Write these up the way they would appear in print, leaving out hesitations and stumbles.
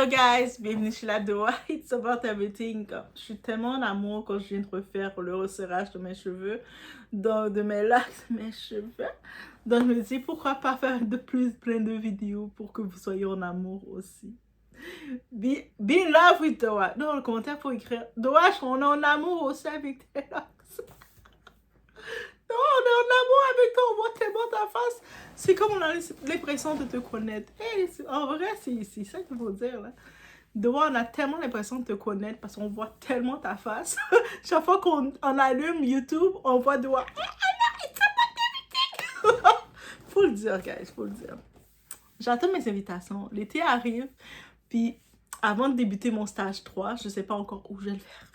Hello guys, bienvenue chez la Doa. It's about everything. Je suis tellement en amour quand je viens de refaire le resserrage de mes cheveux, de mes locks, de mes cheveux. Donc je me dis pourquoi pas faire plein de vidéos pour que vous soyez en amour aussi. Be in love with Doa. Dans le commentaire pour écrire Doa, on est en amour aussi avec tes locks. Non, on est en amour avec toi, on voit tellement ta face. C'est comme on a l'impression de te connaître. Hey, en vrai, c'est ça qu'il faut dire là. Doa, on a tellement l'impression de te connaître parce qu'on voit tellement ta face. Chaque fois qu'on allume YouTube, on voit Doa. Faut le dire, guys, faut le dire. J'attends mes invitations. L'été arrive, puis avant de débuter mon stage 3, je sais pas encore où je vais le faire.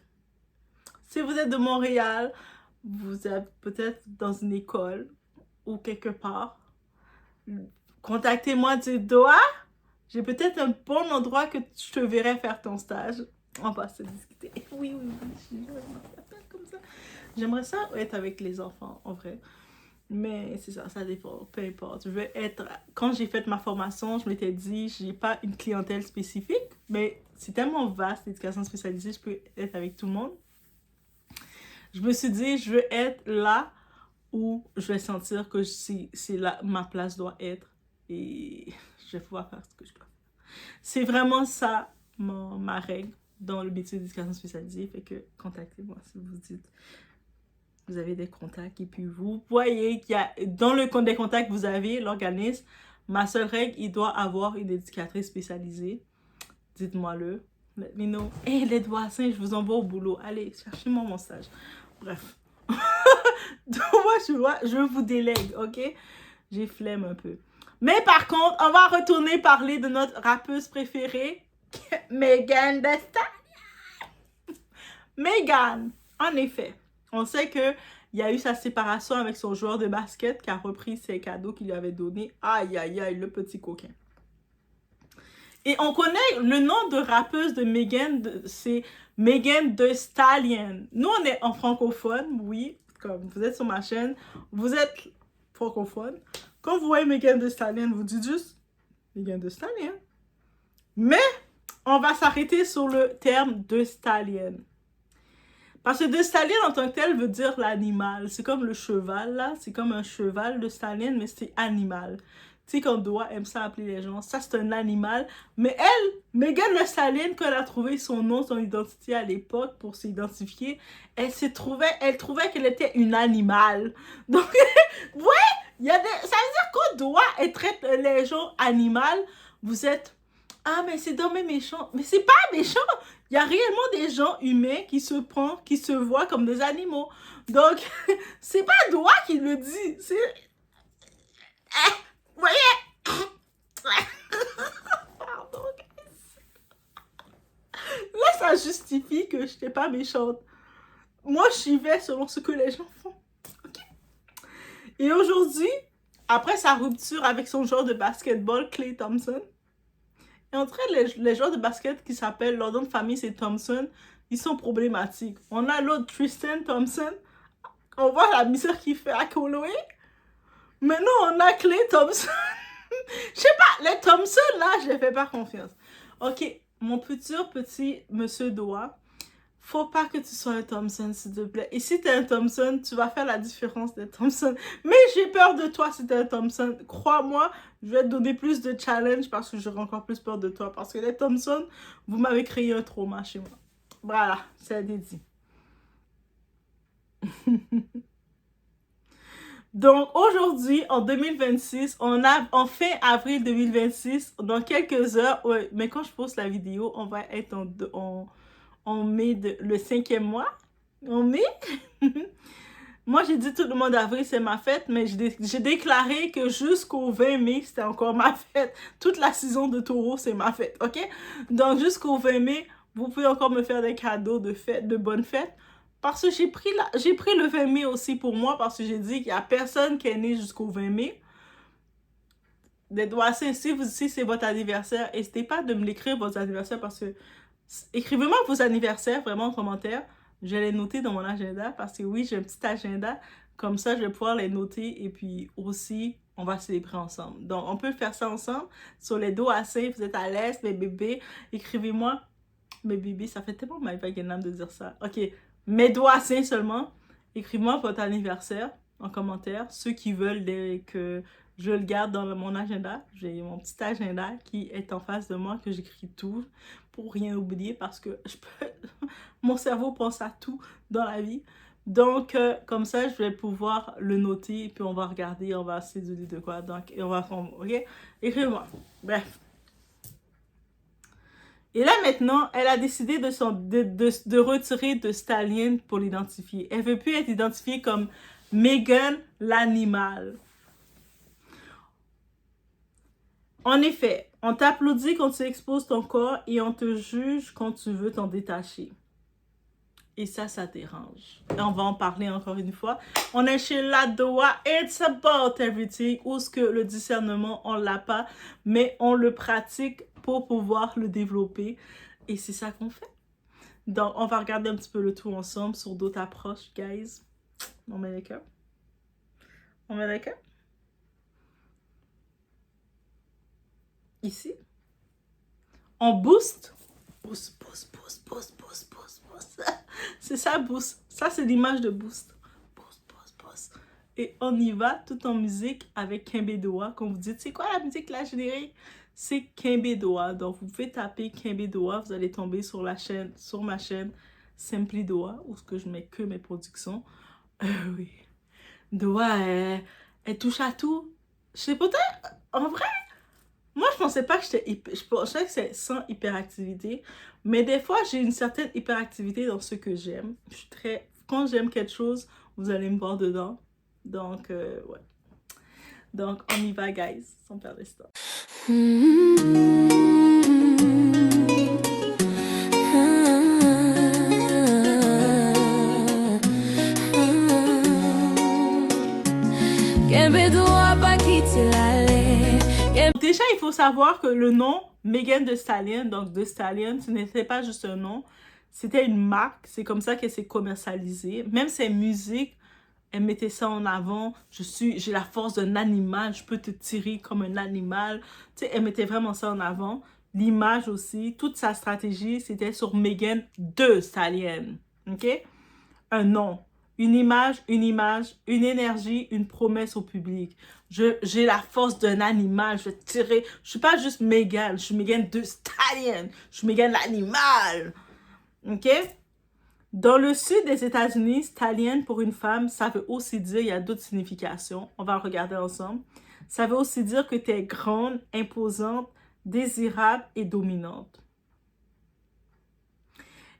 Si vous êtes de Montréal, vous êtes peut-être dans une école ou quelque part, contactez-moi, dites Doa, j'ai peut-être un bon endroit que je te verrai faire ton stage. On va se discuter. Oui, je m'appelle comme ça. J'aimerais ça être avec les enfants, en vrai. Mais c'est ça dépend, peu importe. Je veux être... Quand j'ai fait ma formation, je m'étais dit, j'ai pas une clientèle spécifique, mais c'est tellement vaste, l'éducation spécialisée, je peux être avec tout le monde. Je me suis dit, je veux être là où je vais sentir que c'est là ma place doit être et je vais pouvoir faire ce que je dois. C'est vraiment ça ma règle dans le métier d'éducation spécialisée. Fait que contactez-moi si vous dites vous avez des contacts et puis vous voyez qu'il y a dans le compte des contacts que vous avez l'organisme, ma seule règle, il doit avoir une éducatrice spécialisée. Dites-moi-le. Let me know. Hey, les doigts sains, je vous envoie au boulot. Allez, cherchez-moi mon stage. Bref. Donc, moi, je vous délègue, ok? J'ai flemme un peu. Mais par contre, on va retourner parler de notre rappeuse préférée, Megan Thee Stallion. Megan, en effet, on sait qu'il y a eu sa séparation avec son joueur de basket qui a repris ses cadeaux qu'il lui avait donnés. Aïe, aïe, aïe, le petit coquin. Et on connaît le nom de rappeuse de Megan, c'est Megan Thee Stallion. Nous, on est en francophone, oui, comme vous êtes sur ma chaîne, vous êtes francophone. Quand vous voyez Megan Thee Stallion, vous dites juste Megan Thee Stallion. Mais on va s'arrêter sur le terme de Stallion. Parce que de Stallion en tant que tel veut dire l'animal. C'est comme le cheval, là. C'est comme un cheval de Stallion, mais c'est animal. Tu sais, quand Doa aime ça appeler les gens, ça c'est un animal. Mais elle, Megan Thee Stallion, quand elle a trouvé son nom, son identité à l'époque pour s'identifier, elle trouvait qu'elle était une animal. Donc, ouais, ça veut dire quand Doa traite les gens animal, vous êtes, ah mais c'est dommage méchant. Mais c'est pas méchant. Il y a réellement des gens humains qui se voient comme des animaux. Donc, c'est pas Doa qui le dit. C'est... Vous voyez? Pardon, guys. Là, ça justifie que je n'étais pas méchante. Moi, j'y vais selon ce que les gens font. Okay? Et aujourd'hui, après sa rupture avec son joueur de basketball, Klay Thompson, et entre les joueurs de basket qui s'appellent, leur nom de famille c'est Thompson, ils sont problématiques. On a l'autre Tristan Thompson, on voit la misère qu'il fait à Chloé. Maintenant, on a Klay Thompson. Je sais pas, les Thompson, là, je les fais pas confiance. Ok, mon petit monsieur Doa, faut pas que tu sois un Thompson, s'il te plaît. Et si t'es un Thompson, tu vas faire la différence des Thompson. Mais j'ai peur de toi si t'es un Thompson. Crois-moi, je vais te donner plus de challenge parce que j'aurai encore plus peur de toi. Parce que les Thompson, vous m'avez créé un trauma chez moi. Voilà, c'est dit. Donc aujourd'hui, en 2026, en fin avril 2026, dans quelques heures, ouais, mais quand je poste la vidéo, on va être en mai, le 5e mois. En mai? Moi, j'ai dit tout le mois d'avril, c'est ma fête, mais j'ai déclaré que jusqu'au 20 mai, c'était encore ma fête. Toute la saison de taureau, c'est ma fête, ok? Donc jusqu'au 20 mai, vous pouvez encore me faire des cadeaux de fête, de bonne fête. Parce que j'ai pris le 20 mai aussi pour moi, parce que j'ai dit qu'il n'y a personne qui est né jusqu'au 20 mai. Les doigts sains, si c'est votre anniversaire, n'hésitez pas de me l'écrire, votre anniversaire, parce que écrivez-moi vos anniversaires, vraiment en commentaire. Je vais les noter dans mon agenda, parce que oui, j'ai un petit agenda. Comme ça, je vais pouvoir les noter et puis aussi on va célébrer ensemble. Donc, on peut faire ça ensemble. Sur les dos assez, vous êtes à l'aise, mes bébés. Écrivez-moi. Mes bébés, ça fait tellement my vaginam de dire ça. OK. Mes doigts sains seulement. Écrivez-moi votre anniversaire en commentaire. Ceux qui veulent que je le garde dans mon agenda. J'ai mon petit agenda qui est en face de moi, que j'écris tout pour rien oublier parce que mon cerveau pense à tout dans la vie. Donc, comme ça, je vais pouvoir le noter, puis on va regarder, on va céduler de quoi. Donc, on va... OK? Écrivez-moi. Bref. Et là, maintenant, elle a décidé de retirer de Stallion pour l'identifier. Elle ne veut plus être identifiée comme Megan l'animal. En effet, on t'applaudit quand tu exposes ton corps et on te juge quand tu veux t'en détacher. Et ça dérange. Et on va en parler encore une fois. On est chez la Doua. It's about everything. Où est-ce que le discernement, on l'a pas, mais on le pratique pour pouvoir le développer. Et c'est ça qu'on fait. Donc, on va regarder un petit peu le tout ensemble sur d'autres approches, guys. On met les cœurs. On met les cœurs. Ici. On booste. Boost, boost, boost, boost, boost, boost, boost. C'est ça, boost. Ça, c'est l'image de boost. Boost, boost, boost. Et on y va tout en musique avec Kembe Doua. Quand vous dites, c'est quoi la musique, la générique? C'est Kembe Doua. Donc, vous pouvez taper Kembe Doua. Vous allez tomber sur ma chaîne Simply Doua, où je mets que mes productions. Oui. Doua, elle touche à tout. Je sais peut-être, en vrai, moi, je pensais pas que je pensais que c'est sans hyperactivité, mais des fois, j'ai une certaine hyperactivité dans ce que j'aime. Je suis très... Quand j'aime quelque chose, vous allez me voir dedans. Donc, ouais. Donc, on y va, guys, sans perdre de temps. Déjà, il faut savoir que le nom Megan Thee Stallion, donc Thee Stallion, ce n'était pas juste un nom, c'était une marque. C'est comme ça qu'elle s'est commercialisée. Même ses musiques, elle mettait ça en avant. J'ai la force d'un animal, je peux te tirer comme un animal. Tu sais, elle mettait vraiment ça en avant. L'image aussi, toute sa stratégie, c'était sur Megan Thee Stallion. OK? Un nom. Une image, une énergie, une promesse au public. J'ai la force d'un animal, je vais tirer. Je suis pas juste Megan, je suis Megan Thee Stallion. Je suis Megan l'animal. OK? Dans le sud des États-Unis, Stallion pour une femme, ça veut aussi dire, il y a d'autres significations. On va regarder ensemble. Ça veut aussi dire que tu es grande, imposante, désirable et dominante.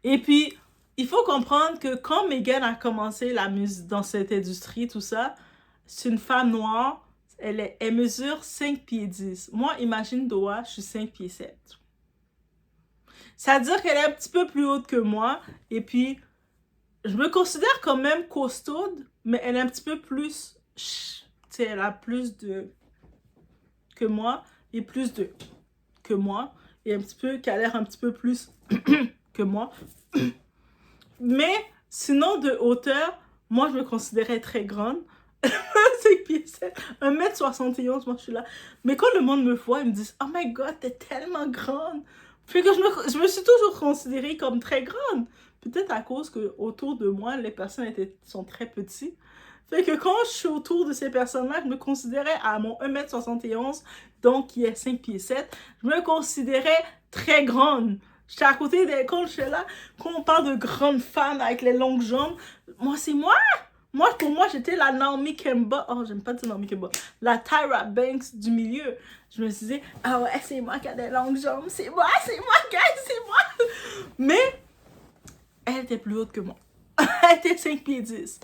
Et puis, il faut comprendre que quand Megan a commencé la musique dans cette industrie, tout ça, c'est une femme noire, elle mesure 5 pieds 10. Moi, imagine Doua, je suis 5 pieds 7. Ça veut dire qu'elle est un petit peu plus haute que moi, et puis, je me considère quand même costaude, mais elle est un petit peu plus, tu sais, elle a plus de que moi, et plus de que moi, et un petit peu, qu'elle a l'air un petit peu plus que moi. Mais sinon, de hauteur, moi, je me considérais très grande. 5 pieds 7, 1m71, moi, je suis là. Mais quand le monde me voit, ils me disent « Oh my God, t'es tellement grande! » Puis que je me suis toujours considérée comme très grande. Peut-être à cause que autour de moi, les personnes sont très petites. Fait que quand je suis autour de ces personnes-là, je me considérais à mon 1m71, donc qui est 5 pieds 7, je me considérais très grande. J'étais à côté des... Quand je suis là, quand on parle de grandes femmes avec les longues jambes, moi, c'est moi! Pour moi, j'étais la Naomi Campbell. Oh, j'aime pas dire Naomi Campbell. La Tyra Banks du milieu. Je me disais, ah ouais, c'est moi qui a des longues jambes. C'est moi, guys, c'est moi! Mais, elle était plus haute que moi. Elle était 5 pieds 10.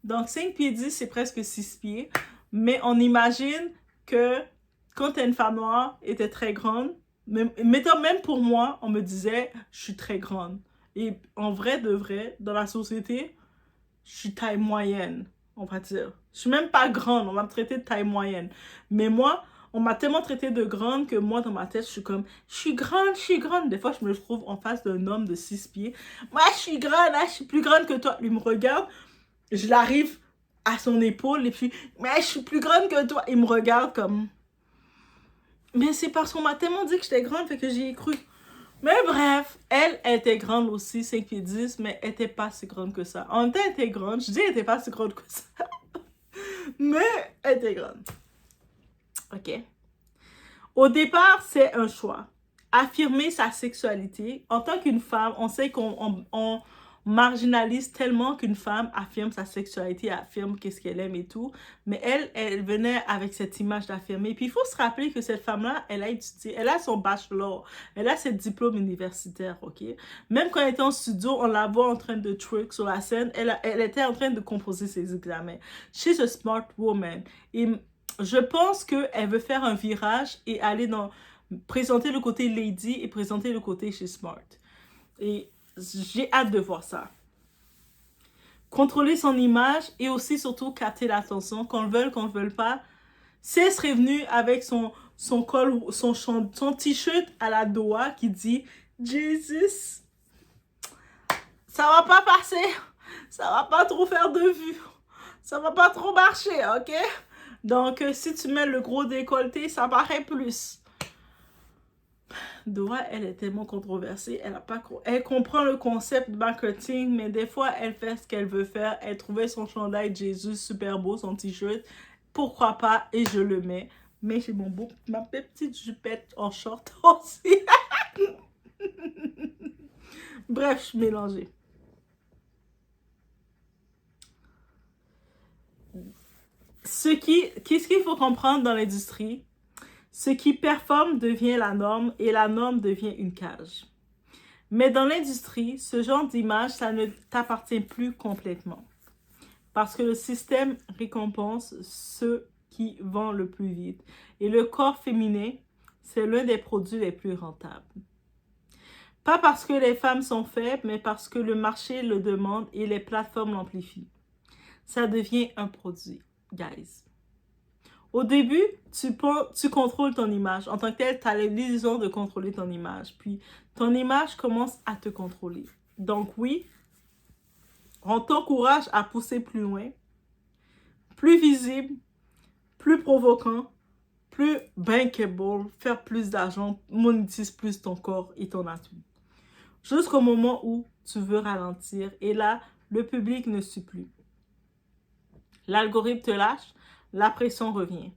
Donc, 5 pieds 10, c'est presque 6 pieds. Mais on imagine que quand t'es une femme noire et t'es très grande, mettons, même pour moi, on me disait, je suis très grande. Et en vrai de vrai, dans la société, je suis taille moyenne, on va dire. Je suis même pas grande, on va me traiter de taille moyenne. Mais moi, on m'a tellement traité de grande que moi, dans ma tête, je suis comme, je suis grande. Des fois, je me trouve en face d'un homme de 6 pieds. Moi, je suis grande, hein, je suis plus grande que toi. Lui me regarde, je l'arrive à son épaule et puis, mais je suis plus grande que toi. Il me regarde comme, mais c'est parce qu'on m'a tellement dit que j'étais grande, fait que j'y ai cru. Mais bref, elle était grande aussi, 5 pieds 10, mais elle était pas si grande que ça. En même temps, elle était grande. Je dis elle était pas si grande que ça. Mais elle était grande. OK? Au départ, c'est un choix. Affirmer sa sexualité. En tant qu'une femme, on sait qu'on marginalise tellement qu'une femme affirme sa sexualité, affirme qu'est-ce qu'elle aime et tout. Mais elle venait avec cette image d'affirmer. Puis il faut se rappeler que cette femme-là, elle a étudié, elle a son bachelor, elle a ses diplômes universitaires, OK? Même quand elle était en studio, on la voit en train de twerk sur la scène, elle était en train de composer ses examens. She's a smart woman. Et je pense qu'elle veut faire un virage et aller présenter le côté lady et présenter le côté she's smart. Et j'ai hâte de voir ça. Contrôler son image et aussi surtout capter l'attention, qu'on le veuille, qu'on ne le veuille pas. Si elle serait venue avec son col, son t-shirt à la doigt qui dit « Jesus », ça va pas passer, ça va pas trop faire de vue, ça va pas trop marcher, ok? Donc, si tu mets le gros décolleté, ça paraît plus. Dora, elle est tellement controversée. Elle comprend le concept de marketing, mais des fois, elle fait ce qu'elle veut faire. Elle trouvait son chandail de Jésus super beau, son t-shirt. Pourquoi pas? Et je le mets. Mais j'ai ma petite jupette en short aussi. Bref, je suis mélangée. Qu'est-ce qu'il faut comprendre dans l'industrie? Ce qui performe devient la norme et la norme devient une cage. Mais dans l'industrie, ce genre d'image, ça ne t'appartient plus complètement. Parce que le système récompense ceux qui vendent le plus vite. Et le corps féminin, c'est l'un des produits les plus rentables. Pas parce que les femmes sont faibles, mais parce que le marché le demande et les plateformes l'amplifient. Ça devient un produit, guys. Au début, tu contrôles ton image. En tant que tel, tu as l'illusion de contrôler ton image. Puis, ton image commence à te contrôler. Donc oui, on t'encourage à pousser plus loin, plus visible, plus provoquant, plus bankable, faire plus d'argent, monétise plus ton corps et ton atout. Jusqu'au moment où tu veux ralentir. Et là, le public ne suit plus. L'algorithme te lâche. La pression revient.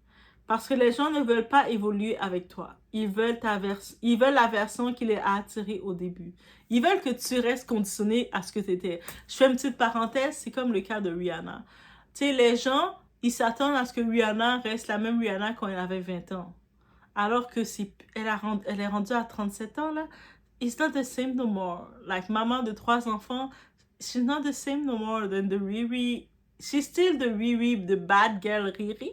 Parce que les gens ne veulent pas évoluer avec toi. Ils veulent la version qui les a attirés au début. Ils veulent que tu restes conditionné à ce que tu étais. Je fais une petite parenthèse, c'est comme le cas de Rihanna. Tu sais, les gens, ils s'attendent à ce que Rihanna reste la même Rihanna quand elle avait 20 ans. Alors que elle est rendue à 37 ans, là. It's not the same no more. Like, maman de 3 enfants, she's not the same no more than the Riri. She's still the Riri, the bad girl Riri.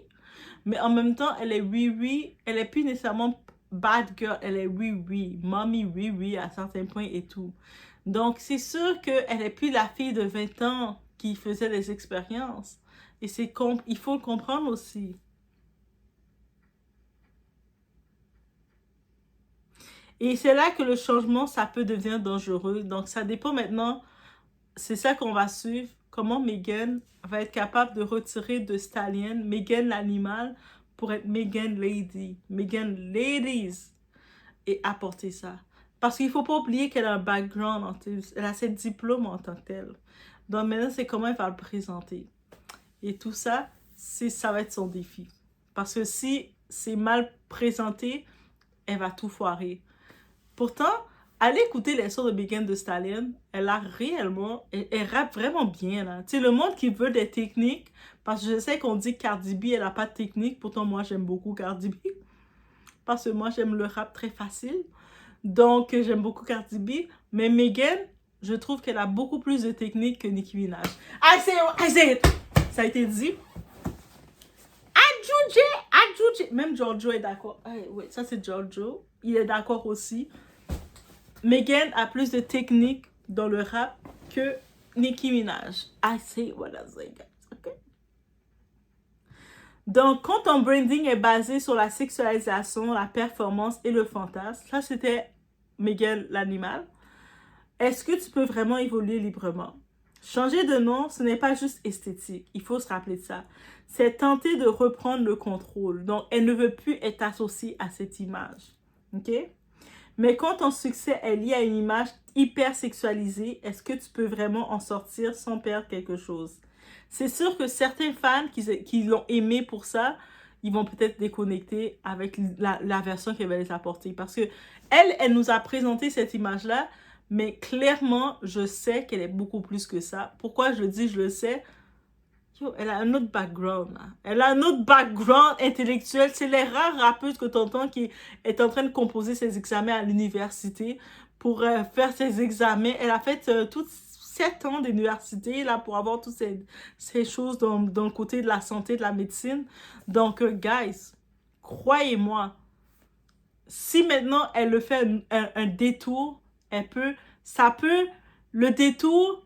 Mais en même temps, elle est Riri. Elle est plus nécessairement bad girl. Elle est Riri. Mommy Riri à certains points et tout. Donc, c'est sûr qu'elle est plus la fille de 20 ans qui faisait des expériences. Et il faut le comprendre aussi. Et c'est là que le changement, ça peut devenir dangereux. Donc, ça dépend maintenant. C'est ça qu'on va suivre. Comment Megan va être capable de retirer de Stallion Megan l'animal pour être Megan Lady. Megan Ladies. Et apporter ça. Parce qu'il ne faut pas oublier qu'elle a un background. Elle a ses diplômes en tant que telle. Donc maintenant, c'est comment elle va le présenter. Et tout ça, ça va être son défi. Parce que si c'est mal présenté, elle va tout foirer. Pourtant, allez écouter les sons de Megan Thee Stallion. Elle rappe vraiment bien, là. Tu sais, le monde qui veut des techniques, parce que je sais qu'on dit que Cardi B, elle n'a pas de technique. Pourtant, moi, j'aime beaucoup Cardi B. Parce que moi, j'aime le rap très facile. Donc, j'aime beaucoup Cardi B. Mais Megan, je trouve qu'elle a beaucoup plus de technique que Nicki Minaj. I say it! Ça a été dit. Adjouji. Même Giorgio est d'accord. Oui, ça c'est Giorgio. Il est d'accord aussi. Megan a plus de technique dans le rap que Nicki Minaj. I say what I say, guys. Okay? Donc, quand ton branding est basé sur la sexualisation, la performance et le fantasme, ça c'était Megan l'animal, est-ce que tu peux vraiment évoluer librement? Changer de nom, ce n'est pas juste esthétique. Il faut se rappeler de ça. C'est tenter de reprendre le contrôle. Donc, elle ne veut plus être associée à cette image. OK? Mais quand ton succès est lié à une image hyper sexualisée, est-ce que tu peux vraiment en sortir sans perdre quelque chose? C'est sûr que certains fans qui l'ont aimé pour ça, ils vont peut-être déconnecter avec la version qu'elle va les apporter. Parce que elle nous a présenté cette image-là, mais clairement, je sais qu'elle est beaucoup plus que ça. Pourquoi je le dis, je le sais? Yo, elle a un autre background, là. Elle a un autre background intellectuel. C'est les rares rappeuses que tu entends qui est en train de composer ses examens à l'université pour faire ses examens. Elle a fait toutes 7 ans d'université là pour avoir toutes ces choses dans le côté de la santé, de la médecine. Donc, guys, croyez-moi, si maintenant elle le fait un détour, le détour,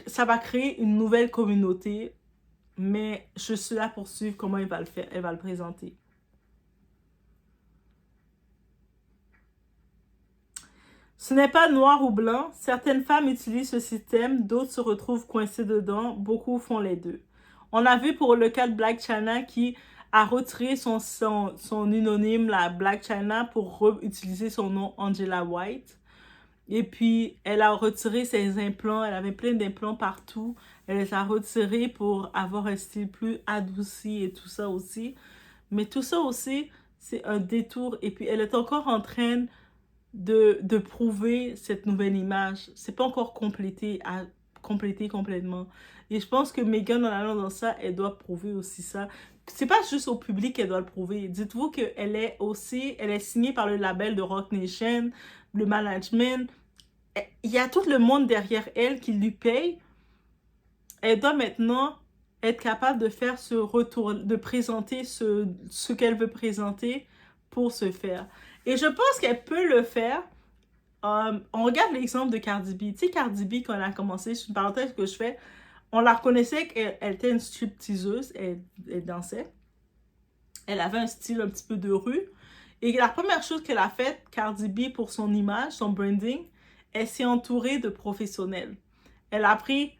ça va créer une nouvelle communauté. Mais je suis là pour suivre comment elle va le faire, elle va le présenter. Ce n'est pas noir ou blanc. Certaines femmes utilisent ce système, d'autres se retrouvent coincées dedans. Beaucoup font les deux. On a vu pour le cas de Blac Chyna qui a retiré son unonyme, la Blac Chyna, pour utiliser son nom Angela White. Et puis, elle a retiré ses implants. Elle avait plein d'implants partout. Elle les a retirés pour avoir un style plus adouci et tout ça aussi. Mais tout ça aussi, c'est un détour. Et puis, elle est encore en train de prouver cette nouvelle image. C'est pas encore complété complètement. Et je pense que Megan, en allant dans ça, elle doit prouver aussi ça. C'est pas juste au public qu'elle doit le prouver. Dites-vous qu'elle est aussi, elle est signée par le label de Roc Nation, le management. Il y a tout le monde derrière elle qui lui paye. Elle doit maintenant être capable de faire ce retour, de présenter ce qu'elle veut présenter pour se faire. Et je pense qu'elle peut le faire. On regarde l'exemple de Cardi B. Tu sais, Cardi B, quand elle a commencé, c'est une parenthèse que je fais, on la reconnaissait qu'elle était une stripteaseuse, elle dansait. Elle avait un style un petit peu de rue. Et la première chose qu'elle a faite, Cardi B, pour son image, son branding, elle s'est entourée de professionnels. Elle a pris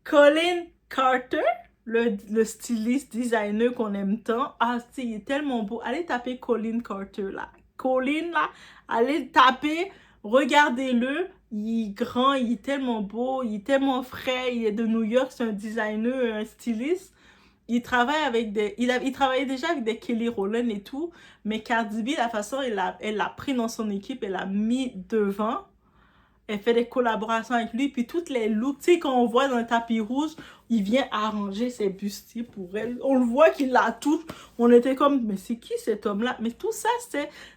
Colin Carter, le styliste designer qu'on aime tant. Ah, il est tellement beau. Allez taper Colin Carter, là. Colin, là, allez taper, regardez-le. Il est grand, il est tellement beau, il est tellement frais. Il est de New York, c'est un designer, un styliste. Il travaille avec il travaillait déjà avec des Kelly Rowland et tout. Mais Cardi B, la façon, elle l'a pris dans son équipe, elle l'a mis devant. Elle fait des collaborations avec lui, puis toutes les looks, tu sais, quand on voit dans le tapis rouge, il vient arranger ses bustiers pour elle. On le voit qu'il la touche. On était comme, mais c'est qui cet homme-là? Mais tout ça,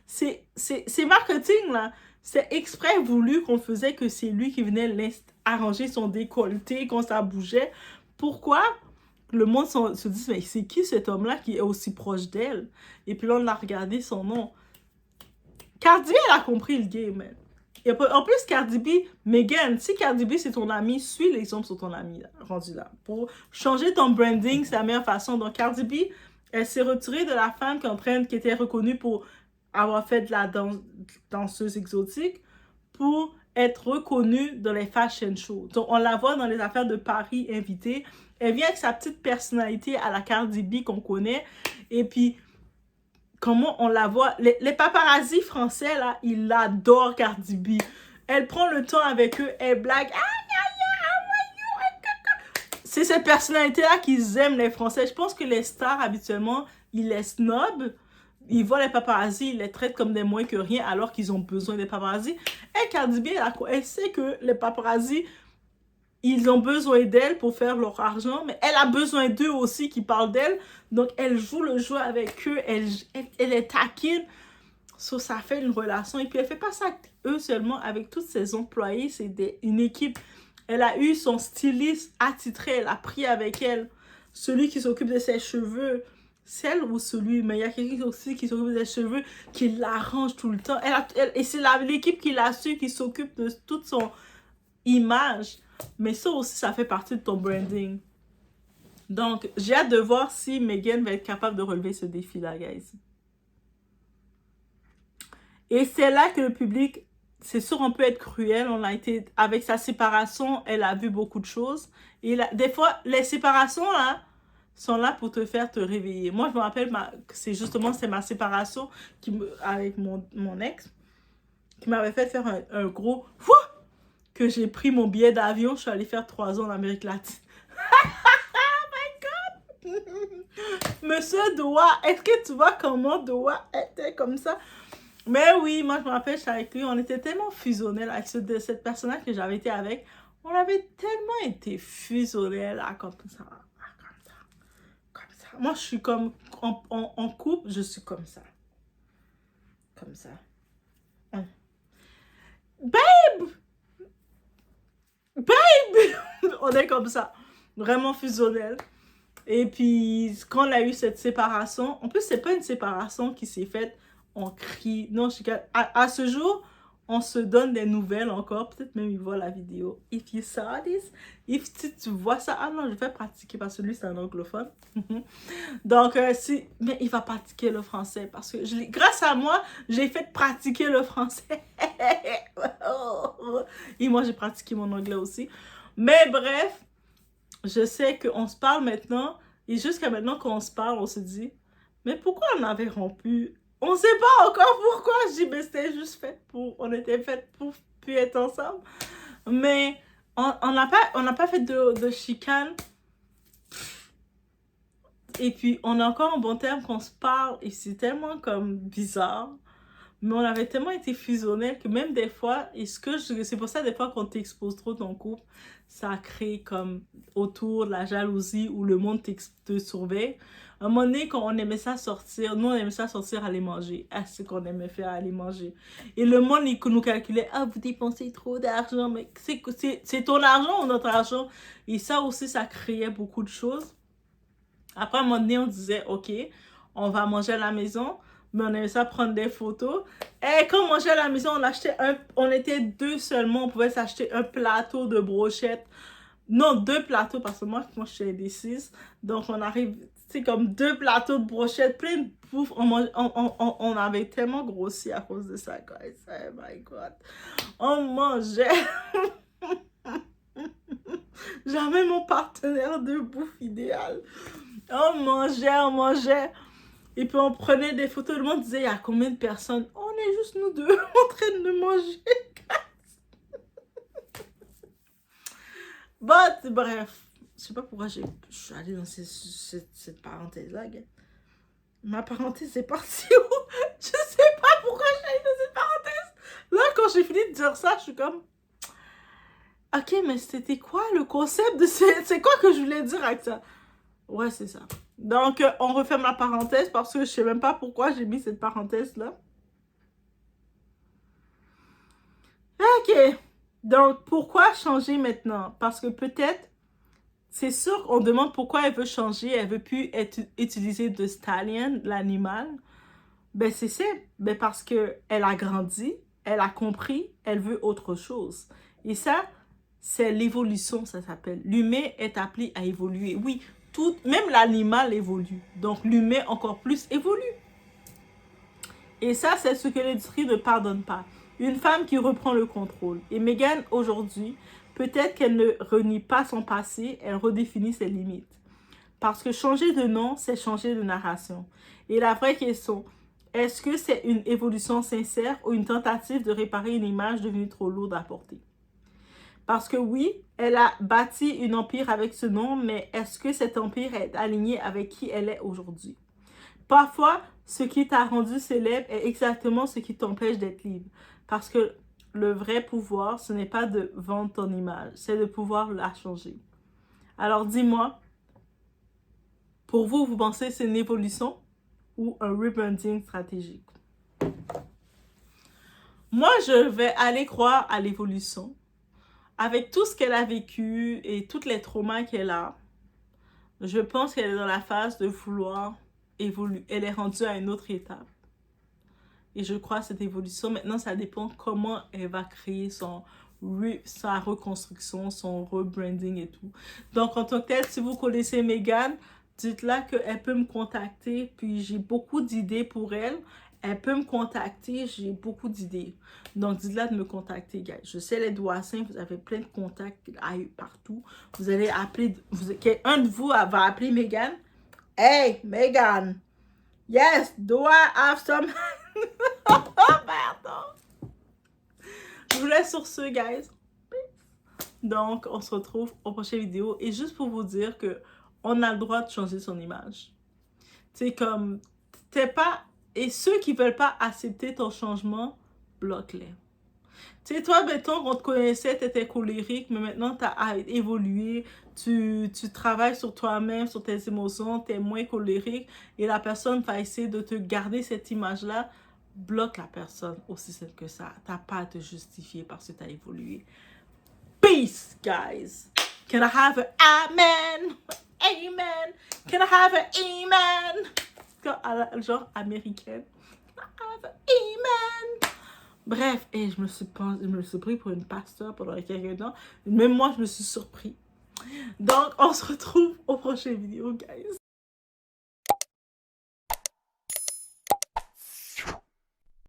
c'est marketing, là. C'est exprès voulu qu'on faisait que c'est lui qui venait arranger son décolleté quand ça bougeait. Pourquoi? Le monde se dit, mais c'est qui cet homme-là qui est aussi proche d'elle? Et puis là, on a regardé son nom. Cardi B, elle a compris le game, man. Et en plus, Cardi B, Megan, si Cardi B c'est ton ami, suis l'exemple sur ton ami, là, rendu là. Pour changer ton branding, c'est la meilleure façon. Donc, Cardi B, elle s'est retirée de la femme qui était reconnue pour avoir fait de la danseuse exotique, pour être reconnue dans les fashion shows. Donc, on la voit dans les affaires de Paris invitées. Elle vient avec sa petite personnalité à la Cardi B qu'on connaît. Et puis, comment on la voit. Les paparazzis français, là, ils adorent Cardi B. Elle prend le temps avec eux, elle blague. C'est cette personnalité-là qu'ils aiment, les Français. Je pense que les stars, habituellement, ils les snobent. Ils voient les paparazzis, ils les traitent comme des moins que rien, alors qu'ils ont besoin des paparazzis. Et Cardi B, elle sait que les paparazzis, ils ont besoin d'elle pour faire leur argent, mais elle a besoin d'eux aussi qui parlent d'elle. Donc, elle joue le jeu avec eux, elle est taquine. So, ça fait une relation. Et puis, elle fait pas ça avec eux seulement, avec tous ses employés. C'est une équipe. Elle a eu son styliste attitré, elle a pris avec elle celui qui s'occupe de ses cheveux. Celle ou celui, mais il y a quelqu'un aussi qui s'occupe des cheveux, qui l'arrange tout le temps. Et c'est l'équipe qui l'a su, qui s'occupe de toute son image. Mais ça aussi, ça fait partie de ton branding. Donc, j'ai hâte de voir si Megan va être capable de relever ce défi-là, guys. Et c'est là que le public c'est sûr, on peut être cruel. On a été, avec sa séparation, elle a vu beaucoup de choses. Et des fois, les séparations, là, sont là pour te faire te réveiller. Moi, je me rappelle, c'est ma séparation avec mon ex qui m'avait fait faire un gros fou que j'ai pris mon billet d'avion. Je suis allée faire 3 ans en Amérique latine. Monsieur Doha, est-ce que tu vois comment Doha était comme ça? Mais oui, moi je me rappelle, je suis avec lui, on était tellement fusionnels avec cette personne-là que j'avais été avec. On avait tellement été fusionnels là, comme ça, comme ça, comme ça. Moi je suis comme, en couple, je suis comme ça. Comme ça. Babe! Babe! On est comme ça. Vraiment fusionnels. Et puis, quand on a eu cette séparation, en plus, c'est pas une séparation qui s'est faite en cri. Non, à ce jour, on se donne des nouvelles encore. Peut-être même il voit la vidéo. If you saw this, si tu vois ça, ah non, je vais pratiquer parce que lui, c'est un anglophone. Donc, mais il va pratiquer le français parce que grâce à moi, j'ai fait pratiquer le français. Et moi, j'ai pratiqué mon anglais aussi. Mais bref, je sais qu'on se parle maintenant, et jusqu'à maintenant qu'on se parle, on se dit, mais pourquoi on avait rompu? On ne sait pas encore pourquoi. Je dis, mais c'était juste fait on était fait pour plus être ensemble. Mais on n'a pas fait de chicane. Et puis, on est encore en bon terme qu'on se parle, et c'est tellement comme bizarre. Mais on avait tellement été fusionnels que même des fois, c'est pour ça des fois qu'on t'expose trop ton couple, ça crée comme autour de la jalousie où le monde te surveille. À un moment donné, quand on aimait ça sortir, nous on aimait ça sortir aller manger. Ah, c'est qu'on aimait faire aller manger. Et le monde, il nous calculait, ah, vous dépensez trop d'argent, mais c'est ton argent ou notre argent? Et ça aussi, ça créait beaucoup de choses. Après, à un moment donné, on disait, ok, on va manger à la maison. Mais on aimait ça prendre des photos. Et quand on mangeait à la maison, on était 2 seulement. On pouvait s'acheter un plateau de brochettes. Non, 2 plateaux parce que moi je suis indécise. Donc on arrive, c'est comme 2 plateaux de brochettes, plein de bouffe. On avait tellement grossi à cause de ça, guys. Oh my God. On mangeait. J'avais mon partenaire de bouffe idéal. On mangeait. Et puis on prenait des photos, le monde disait, il y a combien de personnes? On est juste nous deux en train de manger. Bref, je sais pas pourquoi je suis allée dans cette parenthèse-là. Ma parenthèse est partie où? Je sais pas pourquoi je suis allée dans cette parenthèse. Là, quand j'ai fini de dire ça, je suis comme... Ok, mais c'était quoi le concept de... C'est quoi que je voulais dire avec ça? Ouais, c'est ça. Donc, on referme la parenthèse parce que je sais même pas pourquoi j'ai mis cette parenthèse-là. Ok. Donc, pourquoi changer maintenant? Parce que peut-être, c'est sûr qu'on demande pourquoi elle veut changer. Elle veut plus utiliser de stallion, l'animal. Ben, c'est simple. Ben, parce qu'elle a grandi, elle a compris, elle veut autre chose. Et ça, c'est l'évolution, ça s'appelle. L'humain est appelé à évoluer. Oui, même l'animal évolue. Donc, l'humain encore plus évolue. Et ça, c'est ce que l'industrie ne pardonne pas. Une femme qui reprend le contrôle. Et Meghan, aujourd'hui, peut-être qu'elle ne renie pas son passé, elle redéfinit ses limites. Parce que changer de nom, c'est changer de narration. Et la vraie question, est-ce que c'est une évolution sincère ou une tentative de réparer une image devenue trop lourde à porter? Parce que oui, elle a bâti un empire avec ce nom, mais est-ce que cet empire est aligné avec qui elle est aujourd'hui? Parfois, ce qui t'a rendu célèbre est exactement ce qui t'empêche d'être libre. Parce que le vrai pouvoir, ce n'est pas de vendre ton image, c'est de pouvoir la changer. Alors dis-moi, pour vous, vous pensez que c'est une évolution ou un rebranding stratégique? Moi, je vais aller croire à l'évolution. Avec tout ce qu'elle a vécu et tous les traumas qu'elle a, je pense qu'elle est dans la phase de vouloir évoluer. Elle est rendue à une autre étape. Et je crois à cette évolution. Maintenant, ça dépend comment elle va créer sa reconstruction, son rebranding et tout. Donc, en tant que tel, si vous connaissez Meghan, dites-la qu'elle peut me contacter. Puis, j'ai beaucoup d'idées pour elle. elle peut me contacter. J'ai beaucoup d'idées. Donc, dites-la de me contacter, guys. Je sais, les doigts sains, vous avez plein de contacts partout. Vous allez appeler... Un de vous va appeler Megan. Hey, Megan! Yes, do I have some... Oh, pardon! Je vous laisse sur ce, guys. Donc, on se retrouve aux prochaines vidéos. Et juste pour vous dire que on a le droit de changer son image. C'est comme... T'es pas... Et ceux qui veulent pas accepter ton changement, bloque-les. Tu sais, toi, mettons qu'on te connaissait, tu étais colérique, mais maintenant, tu as évolué, tu travailles sur toi-même, sur tes émotions, tu es moins colérique, et la personne va essayer de te garder cette image-là, bloque la personne, aussi simple que ça. Tu n'as pas à te justifier parce que tu as évolué. Peace, guys! Can I have an amen? Amen! Can I have an amen? Genre américaine. Can I have an amen? Bref, et je me suis pris pour une pasteur pendant quelques temps. Même moi, je me suis surpris. Donc, on se retrouve aux prochaines vidéos, guys.